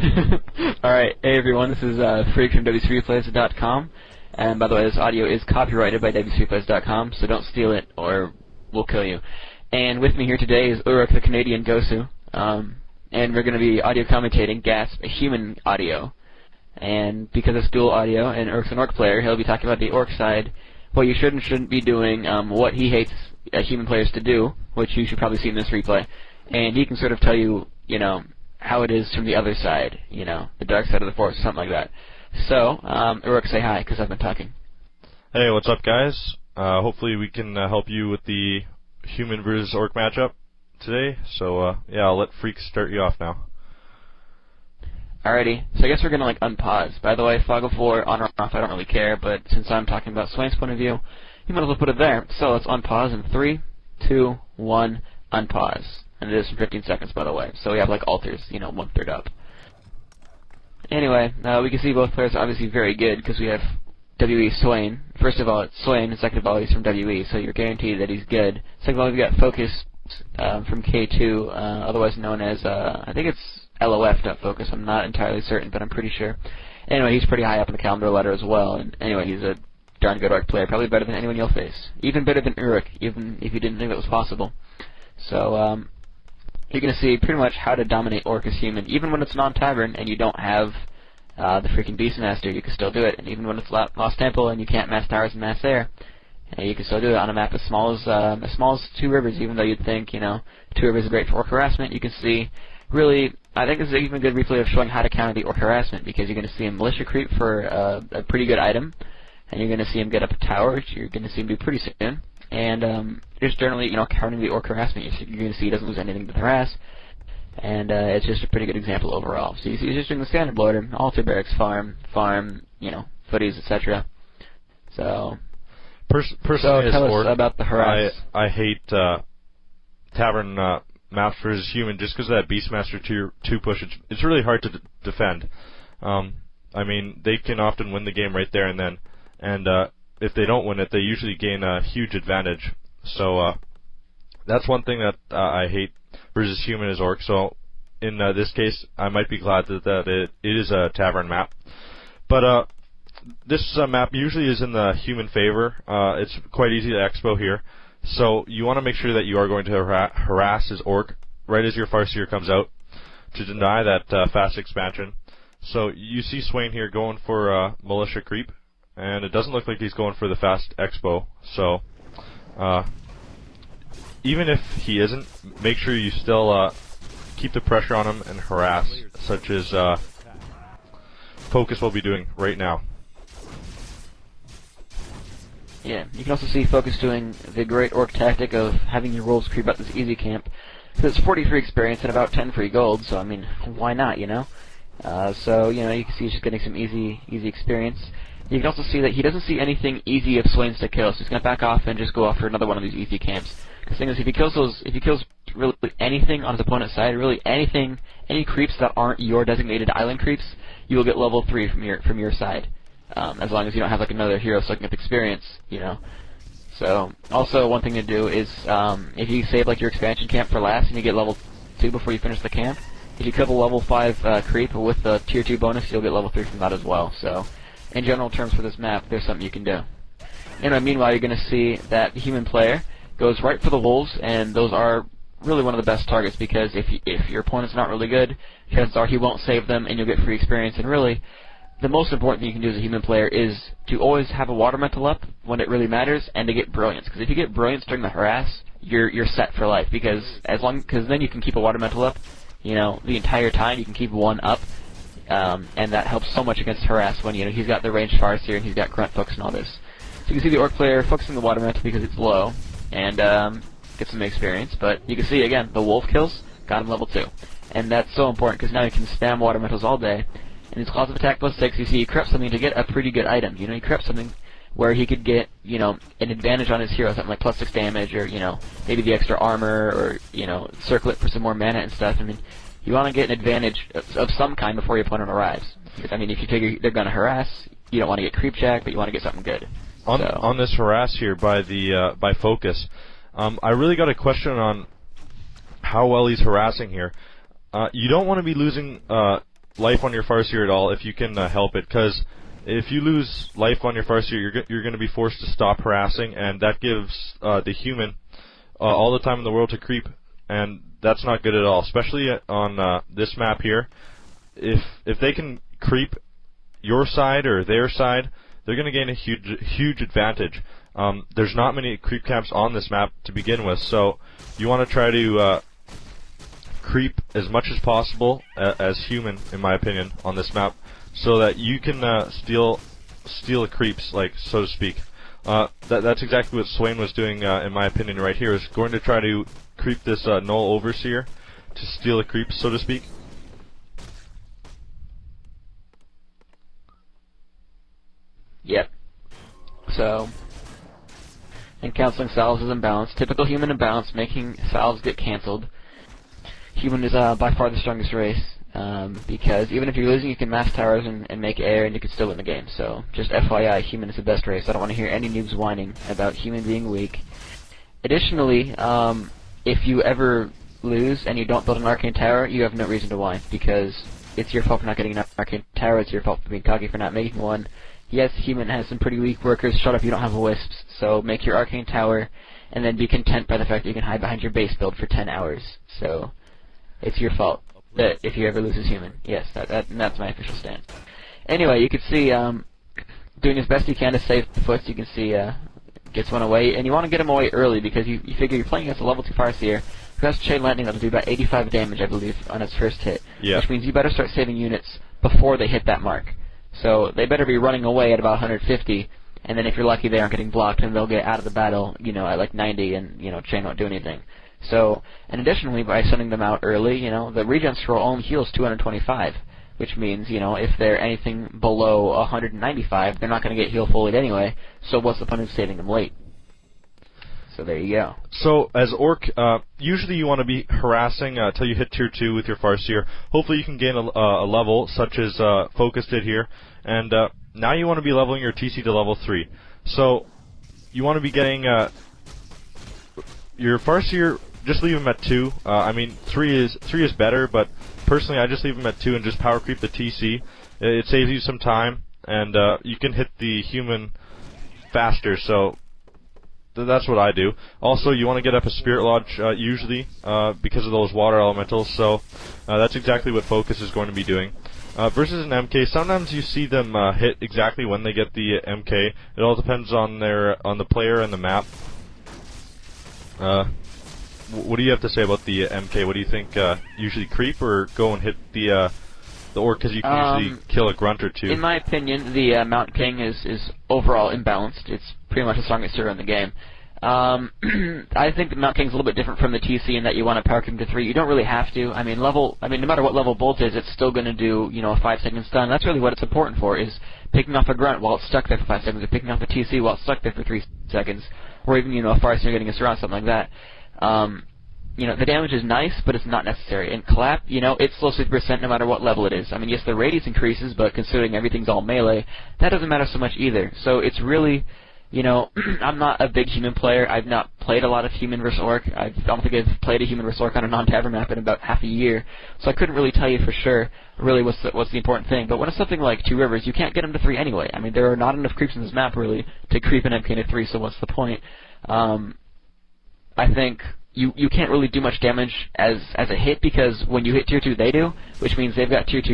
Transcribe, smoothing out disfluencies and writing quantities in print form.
Alright, hey everyone, this is Phreak from WCR, and by the way, this audio is copyrighted by WCR, so don't steal it or we'll kill you. And with me here today is Uruk, the Canadian Gosu, and we're going to be audio commentating Gasp, a human audio. And because it's dual audio and Uruk's an orc player, he'll be talking about the orc side, what you should and shouldn't be doing, what he hates human players to do, which you should probably see in this replay. And he can sort of tell you, how it is from the other side, the dark side of the force, or something like that. So, Uruk, say hi, because I've been talking. Hey, what's up, guys? Hopefully we can help you with the human versus orc matchup today. So, yeah, I'll let Phreak start you off now. Alrighty, so I guess we're going to, unpause. By the way, fog of war, on or off, I don't really care, but since I'm talking about Swain's point of view, you might as well put it there. So let's unpause in 3, 2, 1, unpause. And it is for 15 seconds, by the way. So we have alters, 1/3 up. Anyway, we can see both players are obviously very good because we have WE Swain. First of all, it's Swain, and second of all, he's from WE, so you're guaranteed that he's good. Second of all, we've got Focus from K2, otherwise known as, I think it's LOF.Focus. I'm not entirely certain, but I'm pretty sure. Anyway, he's pretty high up in the calendar ladder as well, and anyway, he's a darn good orc player, probably better than anyone you'll face. Even better than Uruk, even if you didn't think that was possible. So, you're going to see pretty much how to dominate orc as human. Even when it's non-tavern and you don't have the freaking Beastmaster, you can still do it. And even when it's Lost Temple and you can't mass towers and mass air, you can still do it on a map as small as Two Rivers. Even though you'd think, Two Rivers is great for orc harassment, you can see really. I think this is even a good replay of showing how to counter the orc harassment, because you're going to see him militia creep for a pretty good item, and you're going to see him get up a tower, which you're going to see him do pretty soon. And just generally, countering the orc harassment, you're going to see he doesn't lose anything to the harass, and it's just a pretty good example overall. So you see he's just doing the standard bloater, altar barracks, farm, footies, etc. So, Personally, tell orc, us about the harass. I hate tavern maps versus human just because of that Beastmaster 2 push. It's really hard to defend. I mean, they can often win the game right there and then, and if they don't win it, they usually gain a huge advantage. So that's one thing that I hate versus human is orc. So in this case, I might be glad that it is a tavern map. But this map usually is in the human favor. It's quite easy to expo here. So you want to make sure that you are going to harass his orc right as your Farseer comes out to deny that fast expansion. So you see Swain here going for militia creep. And it doesn't look like he's going for the fast expo, so even if he isn't, make sure you still keep the pressure on him and harass, such as Focus will be doing right now. Yeah, you can also see Focus doing the great orc tactic of having your wolves creep out this easy camp. Because it's 40 free experience and about 10 free gold, so I mean, why not, So, you can see he's just getting some easy experience. You can also see that he doesn't see anything easy of Swain's to kill, so he's going to back off and just go off for another one of these easy camps. The thing is, if he kills really anything on his opponent's side, really anything, any creeps that aren't your designated island creeps, you will get level 3 from your side, as long as you don't have another hero soaking up experience, So, also one thing to do is, if you save your expansion camp for last and you get level 2 before you finish the camp, if you kill the level 5 creep with the tier 2 bonus, you'll get level 3 from that as well. So, in general terms for this map, there's something you can do. Anyway, meanwhile, you're going to see that the human player goes right for the wolves, and those are really one of the best targets, because if your opponent's not really good, chances are he won't save them, and you'll get free experience. And really, the most important thing you can do as a human player is to always have a water mental up when it really matters, and to get brilliance. Because if you get brilliance during the harass, you're set for life. Because then you can keep a water mental up, the entire time. You can keep one up. And that helps so much against harass when he's got the ranged Farseer and he's got grunt focus and all this. So you can see the orc player focusing the water mantle because it's low and get some experience. But you can see again the wolf kills got him level 2, and that's so important because now you can spam water metals all day. And his claws of attack +6. You see he crept something to get a pretty good item. He crept something where he could get an advantage on his hero, something like +6 damage, or maybe the extra armor, or circlet for some more mana and stuff. I mean, you want to get an advantage of some kind before your opponent arrives. I mean, if you figure they're going to harass, you don't want to get creep jack, but you want to get something good. On this harass here by Focus, I really got a question on how well he's harassing here. You don't want to be losing life on your Farseer at all if you can help it, because if you lose life on your Farseer, you're going to be forced to stop harassing, and that gives the human all the time in the world to creep, and that's not good at all, especially on this map here. If they can creep your side or their side, they're going to gain a huge advantage. There's not many creep camps on this map to begin with, so you want to try to creep as much as possible as human, in my opinion, on this map, so that you can steal the creeps, like, so to speak. That's exactly what Swain was doing, in my opinion, right here. Is going to try to creep this null overseer to steal the creeps, so to speak. Yep. So, and canceling salves is imbalanced. Typical human imbalance, making salves get cancelled. Human is by far the strongest race, because even if you're losing, you can mass towers and make air, and you can still win the game. So, just FYI, human is the best race. I don't want to hear any noobs whining about human being weak. Additionally, if you ever lose and you don't build an arcane tower, you have no reason to whine, because it's your fault for not getting an arcane tower, it's your fault for being cocky for not making one. Yes, human has some pretty weak workers. Shut up, you don't have a wisps. So make your arcane tower, and then be content by the fact that you can hide behind your base build for 10 hours. So, it's your fault that if you ever lose as human. Yes, that's my official stand. Anyway, you can see doing as best you can to save the foots. You can see gets one away, and you want to get him away early because you figure you're playing against a level 2 Farseer who has chain lightning that'll do about 85 damage, I believe, on its first hit. Yeah. Which means you better start saving units before they hit that mark. So they better be running away at about 150, and then if you're lucky they aren't getting blocked, and they'll get out of the battle, at like 90, and, chain won't do anything. So, and additionally, by sending them out early, the regen scroll only heals 225, which means, if they're anything below 195, they're not going to get heal fully anyway, so what's the point of saving them late? So there you go. So as Orc, usually you want to be harassing until you hit tier 2 with your Farseer. Hopefully you can gain a level, such as Focus did here, and now you want to be leveling your TC to level 3. So you want to be getting your Farseer, just leave him at 2. I mean, 3 is better, but personally I just leave him at 2 and just power creep the TC. It saves you some time, and you can hit the human faster, so that's what I do. Also, you want to get up a Spirit Lodge, usually, because of those water elementals, so that's exactly what Focus is going to be doing. Versus an MK, sometimes you see them hit exactly when they get the MK. It all depends on the player and the map. What do you have to say about the MK? What do you think? Usually creep or go and hit the Orc, because you can usually kill a grunt or two? In my opinion, the Mountain King is overall imbalanced. It's pretty much the strongest hero in the game. I think the Mountain King's a little bit different from the TC in that you want to power him to 3. You don't really have to. I mean, no matter what level Bolt is, it's still going to do, a 5-second stun. That's really what it's important for, is picking off a grunt while it's stuck there for 5 seconds, or picking off a TC while it's stuck there for 3 seconds, or even, a Farseer getting a surround, something like that. The damage is nice, but it's not necessary. And Clap, it slows 50% no matter what level it is. I mean, yes, the radius increases, but considering everything's all melee, that doesn't matter so much either. So it's really, I'm not a big human player. I've not played a lot of human vs. Orc. I don't think I've played a human vs. Orc on a non-tavern map in about half a year. So I couldn't really tell you for sure, really, what's the important thing. But when it's something like Two Rivers, you can't get them to 3 anyway. I mean, there are not enough creeps in this map, really, to creep an MK to 3, so what's the point? I think you can't really do much damage as a hit, because when you hit tier 2 they do, which means they've got tier 2